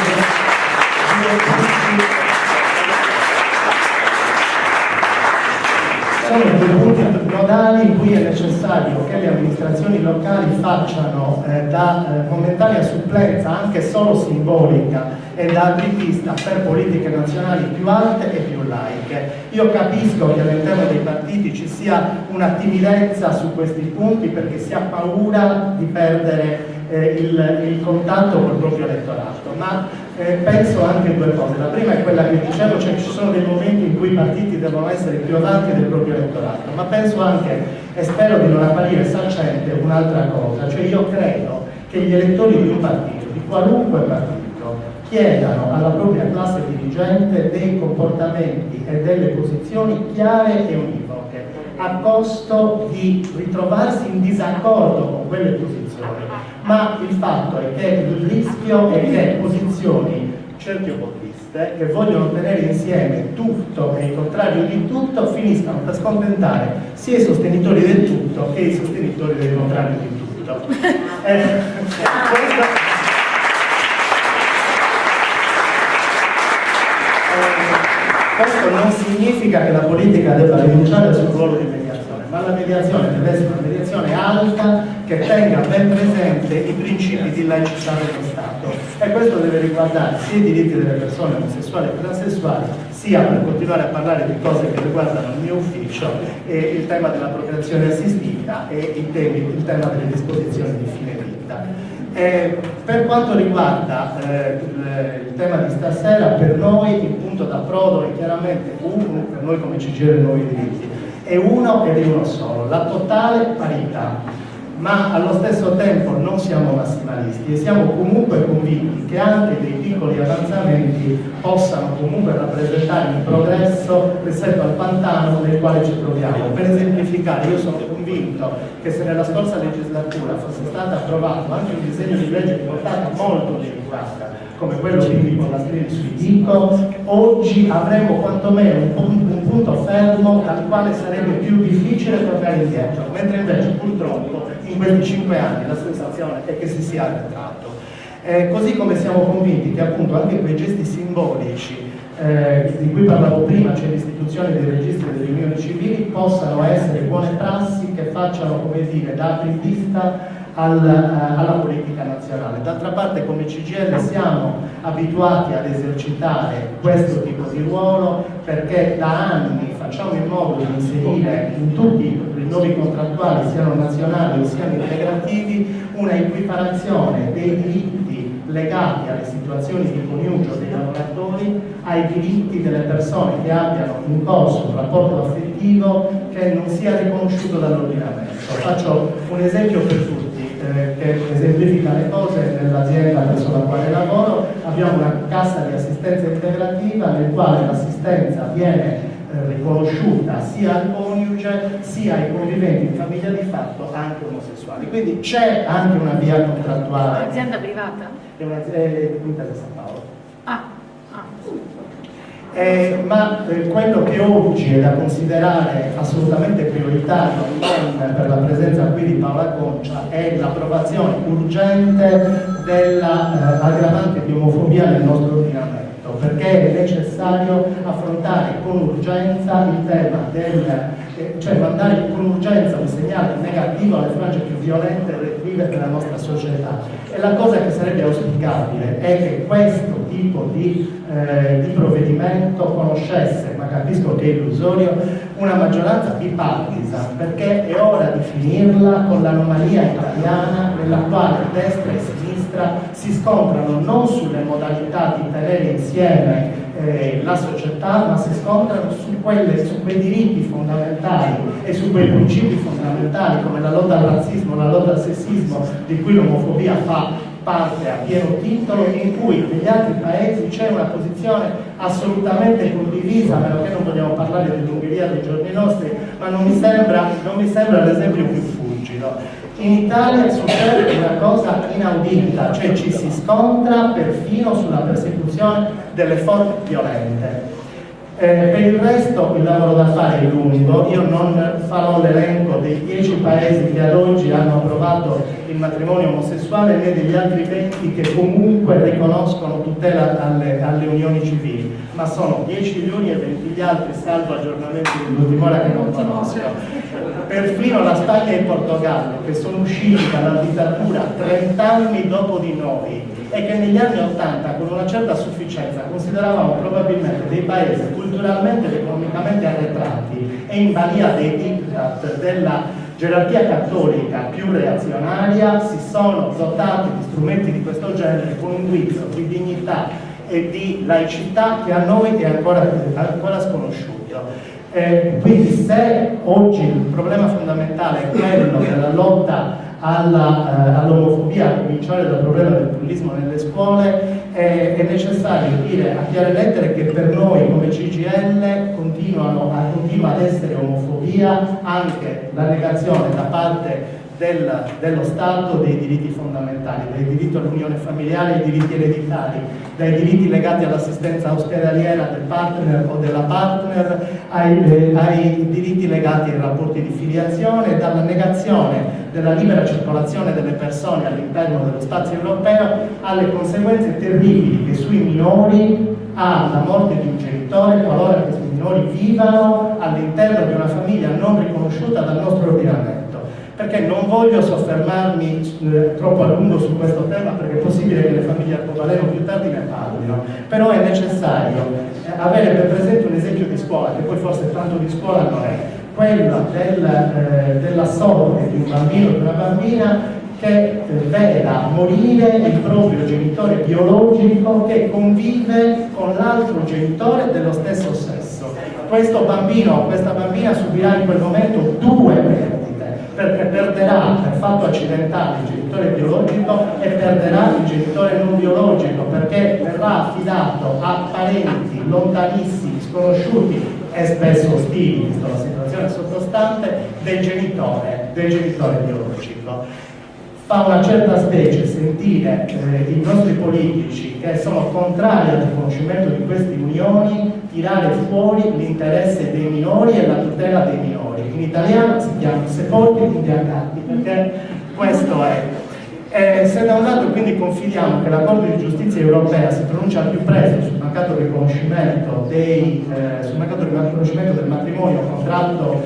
E: sono due punti nodali in cui è necessario che le amministrazioni locali facciano da momentanea supplenza, anche solo simbolica, e da apripista per politiche nazionali più alte e più laiche. Io capisco che all'interno dei partiti ci sia una timidezza su questi punti perché si ha paura di perdere il contatto col proprio elettorato, ma penso anche due cose. La prima è quella che dicevo, cioè ci sono dei momenti in cui i partiti devono essere più avanti del proprio elettorato, ma penso anche, e spero di non apparire saccente, un'altra cosa, cioè io credo che gli elettori di un partito, di qualunque partito, chiedano alla propria classe dirigente dei comportamenti e delle posizioni chiare e univoche, a costo di ritrovarsi in disaccordo con quelle posizioni. Ma il fatto è che il rischio è che posizioni cerchiobottiste che vogliono tenere insieme tutto e il contrario di tutto finiscano per scontentare sia i sostenitori del tutto che i sostenitori del contrario di tutto. Questo non significa che la politica debba rinunciare al suo ruolo di mediazione, ma la mediazione deve essere una mediazione alta che tenga ben presente i principi di laicità dello Stato, e questo deve riguardare sia i diritti delle persone omosessuali e transessuali, sia, per continuare a parlare di cose che riguardano il mio ufficio, il tema della procreazione assistita e il tema delle disposizioni di fine vita. Per quanto riguarda il tema di stasera, per noi il punto d'approdo è chiaramente uno, per noi come CGIL Nuovi Diritti, è uno ed è uno solo, la totale parità. Ma allo stesso tempo non siamo massimalisti e siamo comunque convinti che anche dei piccoli avanzamenti possano comunque rappresentare un progresso rispetto al pantano nel quale ci troviamo. Per esemplificare, io sono convinto che se nella scorsa legislatura fosse stato approvato anche un disegno di legge di portata molto limitata, come quello di Filippo Lastrini sui DICO, oggi avremo quantomeno un punto fermo dal quale sarebbe più difficile tornare indietro, mentre invece purtroppo in questi 5 anni la sensazione è che si sia arretrato. Così come siamo convinti che appunto anche quei gesti simbolici di cui parlavo prima, cioè l'istituzione dei registri delle unioni civili, possano essere buone prassi che facciano, come dire, da apripista alla politica nazionale. D'altra parte, come CGIL siamo abituati ad esercitare questo tipo di ruolo, perché da anni facciamo in modo di inserire in tutti i nuovi contrattuali, siano nazionali o siano integrativi, una equiparazione dei diritti legati alle situazioni di coniugio dei lavoratori ai diritti delle persone che abbiano in corso un rapporto affettivo che non sia riconosciuto dall'ordinamento. Faccio un esempio per tutti che esemplifica le cose. Nell'azienda presso la quale lavoro abbiamo una cassa di assistenza integrativa nel quale l'assistenza viene riconosciuta sia al coniuge sia ai conviventi in famiglia di fatto, anche omosessuali. Quindi c'è anche una via contrattuale.
F: Un'azienda privata?
E: È un'azienda San Paolo. Ma quello che oggi è da considerare assolutamente prioritario, non per la presenza qui di Paola Concia, è l'approvazione urgente dell'aggravante di omofobia nel nostro ordinamento, perché è necessario affrontare con urgenza il tema cioè mandare con urgenza un segnale negativo alle frange più violente e retrive della nostra società. E la cosa che sarebbe auspicabile è che questo tipo di provvedimento conoscesse, ma capisco che è illusorio, una maggioranza bipartisan, perché è ora di finirla con l'anomalia italiana nella quale destra e sinistra si scontrano non sulle modalità di tenere insieme la società, ma si scontrano su quei diritti fondamentali e su quei principi fondamentali come la lotta al razzismo, la lotta al sessismo, di cui l'omofobia fa parte a pieno titolo, in cui negli altri paesi c'è una posizione assolutamente condivisa, a meno che non vogliamo parlare dell'Ungheria dei giorni nostri, ma non mi sembra l'esempio più fulgido. In Italia succede una cosa inaudita, cioè ci si scontra perfino sulla persecuzione delle forme violente. Per il resto il lavoro da fare è lungo. Io non farò l'elenco dei 10 paesi che ad oggi hanno approvato il matrimonio omosessuale né degli altri 20 che comunque riconoscono tutela alle unioni civili, ma sono 10 gli uni e 20 gli altri, salvo aggiornamenti dell'ultima ora che non conosco. Perfino la Spagna e il Portogallo, che sono usciti dalla dittatura 30 anni dopo di noi e che negli anni 80 con una certa sufficienza consideravamo probabilmente dei paesi culturalmente ed economicamente arretrati e in balia dei diktat della gerarchia cattolica più reazionaria, si sono dotati di strumenti di questo genere con un guizzo di dignità e di laicità che a noi è ancora sconosciuto. Quindi se oggi il problema fondamentale è quello della lotta all'omofobia, a cominciare dal problema del bullismo nelle scuole, è necessario dire a chiare lettere che per noi come CGIL continua ad essere omofobia anche la negazione da parte dello Stato dei diritti fondamentali, del diritto all'unione familiare, ai diritti ereditari, dai diritti legati all'assistenza ospedaliera del partner o della partner, ai diritti legati ai rapporti di filiazione, dalla negazione della libera circolazione delle persone all'interno dello spazio europeo alle conseguenze terribili che sui minori ha la morte di un genitore qualora questi minori vivano all'interno di una famiglia non riconosciuta dal nostro ordinamento. Perché non voglio soffermarmi troppo a lungo su questo tema, perché è possibile che le famiglie arcobaleno più tardi ne parlino, però è necessario avere ben presente un esempio di scuola, che poi forse tanto di scuola non è, quello della sorte di un bambino o di una bambina che veda morire il proprio genitore biologico che convive con l'altro genitore dello stesso sesso. Questo bambino o questa bambina subirà in quel momento 2 perdite, perché perderà per fatto accidentale il genitore biologico e perderà il genitore non biologico, perché verrà affidato a parenti lontanissimi, sconosciuti e spesso ostili, visto la situazione sottostante, del genitore biologico. Fa una certa specie sentire i nostri politici che sono contrari al riconoscimento di queste unioni tirare fuori l'interesse dei minori e la tutela dei minori. In italiano si chiama sepolti imbiancati, perché questo è. Se da un lato quindi confidiamo che la Corte di Giustizia europea si pronuncia al più presto sul mancato riconoscimento del matrimonio contratto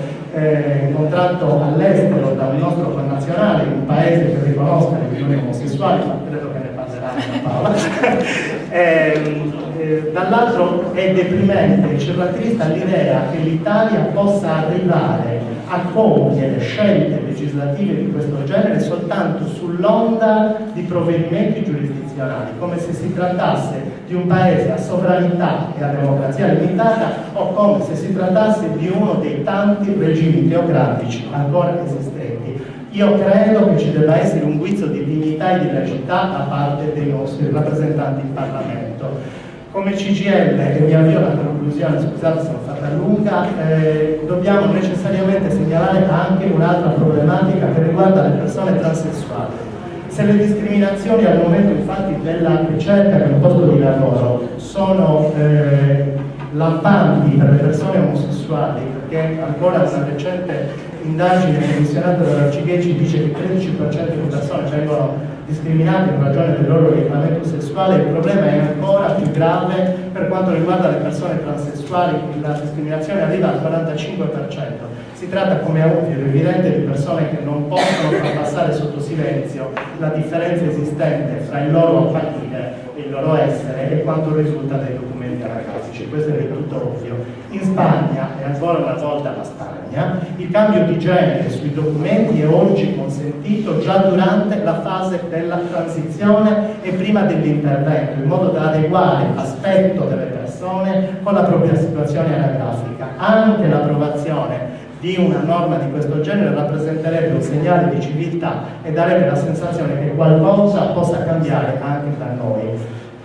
E: all'estero da un nostro connazionale in un paese che riconosca le unioni omosessuali, ma credo che ne parlerà Paola, dall'altro è deprimente e cerratista l'idea che l'Italia possa arrivare a compiere scelte legislative di questo genere soltanto sull'onda di provvedimenti giurisdizionali, come se si trattasse di un paese a sovranità e a democrazia limitata o come se si trattasse di uno dei tanti regimi teocratici ancora esistenti. Io credo che ci debba essere un guizzo di dignità e di laicità da parte dei nostri rappresentanti in Parlamento. Come CGIL, e mi avvio alla conclusione, scusate se l'ho fatta lunga, dobbiamo necessariamente segnalare anche un'altra problematica che riguarda le persone transessuali. Se le discriminazioni al momento infatti della ricerca del posto di lavoro sono lampanti per le persone omosessuali, perché ancora una recente indagine commissionata dalla CGIL ci dice che il 13% di persone vengono discriminati in ragione del loro orientamento sessuale, il problema è ancora più grave per quanto riguarda le persone transessuali, la discriminazione arriva al 45%. Si tratta, come è ovvio ed evidente, di persone che non possono far passare sotto silenzio la differenza esistente fra il loro apparire e il loro essere e quanto risulta dai documenti anagrafici. Questo è del tutto ovvio. In Spagna, e ancora una volta la Spagna, il cambio di genere sui documenti è oggi consentito già durante la fase della transizione e prima dell'intervento, in modo da adeguare l'aspetto delle persone con la propria situazione anagrafica. Anche l'approvazione di una norma di questo genere rappresenterebbe un segnale di civiltà e darebbe la sensazione che qualcosa possa cambiare anche da noi.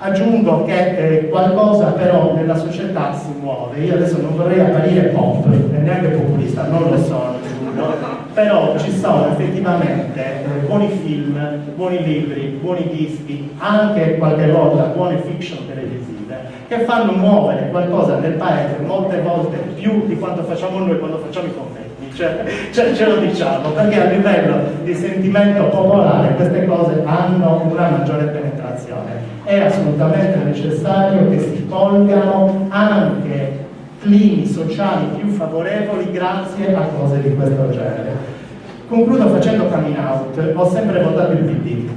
E: Aggiungo che qualcosa però nella società si muove. Io adesso non vorrei apparire pop e neanche populista, non lo sono, però ci sono effettivamente buoni film, buoni libri, buoni dischi, anche qualche volta buone fiction televisive che fanno muovere qualcosa nel paese molte volte più di quanto facciamo noi quando facciamo i convegni. Ce lo diciamo, perché a livello di sentimento popolare queste cose hanno una maggiore penetrazione. È assolutamente necessario che si colgano anche climi sociali più favorevoli grazie a cose di questo genere. Concludo facendo coming out. Ho sempre votato il PD.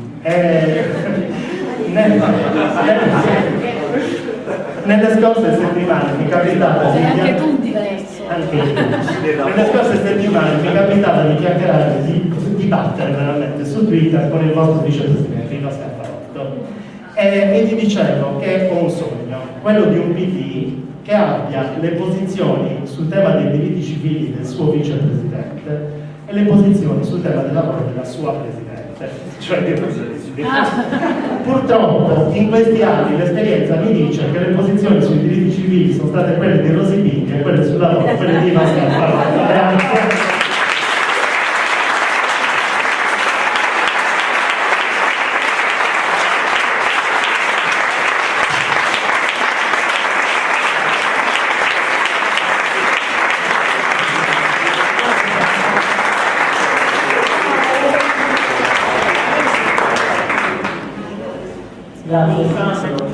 E: Nelle scorse settimane mi capitava di
F: anche tu diverso.
E: Nelle scorse settimane mi capitava di chiacchierare, di battere veramente su Twitter con il vostro vicepresidente, Ivo Scalfarotto, e gli dicevo che ho un sogno, quello di un PD che abbia le posizioni sul tema dei diritti civili del suo vicepresidente e le posizioni sul tema del lavoro della sua presidente. Purtroppo in questi anni l'esperienza mi dice che le posizioni sui diritti civili sono state quelle di Rosy Bindi e quelle sul lavoro quelle di Ivo Scalfarotto. Grazie.
C: Grazie Sandro.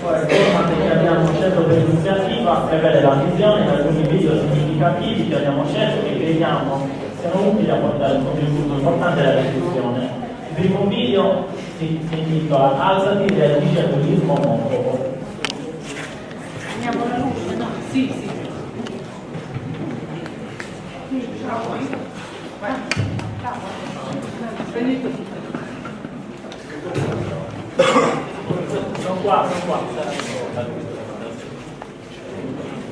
C: Poi che abbiamo scelto per l'iniziativa prevede la visione di alcuni video significativi che abbiamo scelto e che crediamo siano utili a portare un contributo importante alla discussione. Il primo video si intitola Alzati e reagisci al bullismo omofobo.
A: Andiamo alla luce, no? Sì, sì. Prendi tu.
C: Sono qua.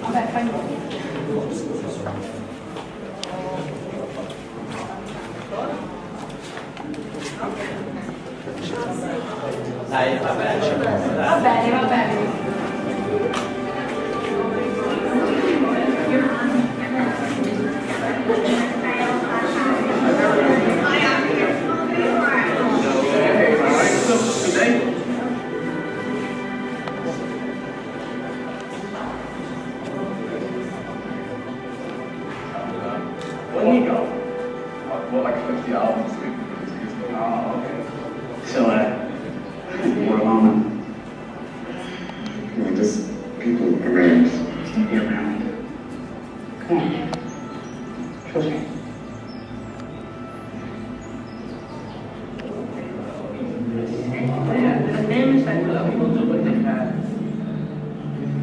A: Vabbè, fai un po'.
B: Dai, va bene.
A: Va bene.
G: Well, like 50 albums. So it's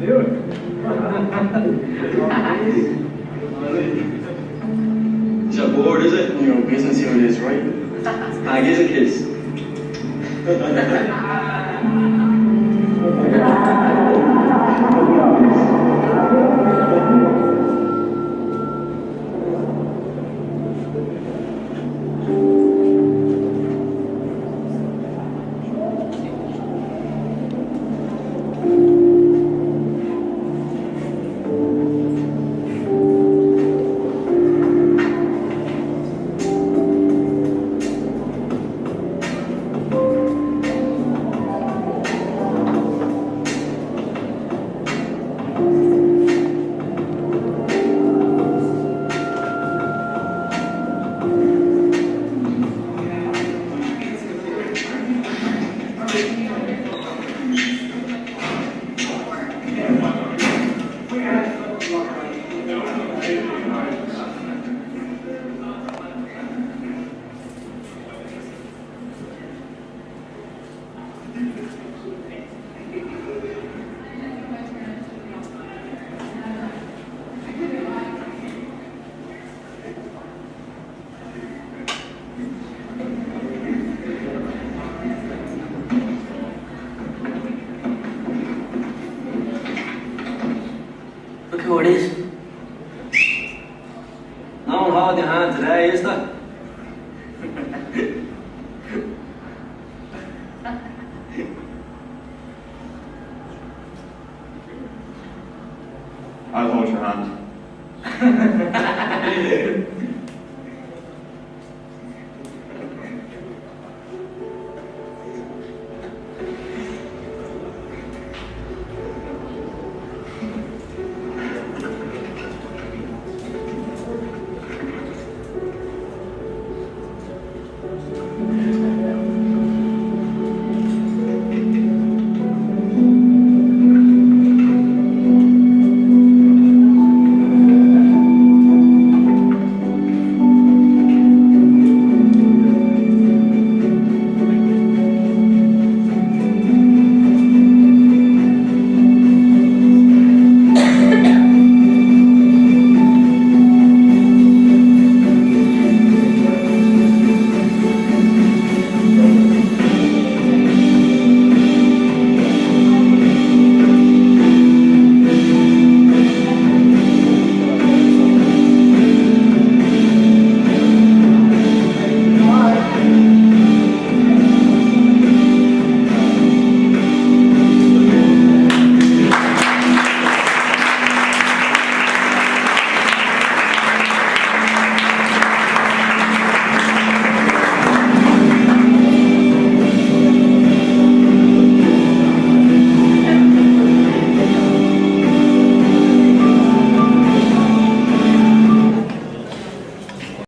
F: Is that bored, is it? Your business here it is, right? I give a kiss. Look who it is. No one holding your hand today, is there? I'll hold your hand.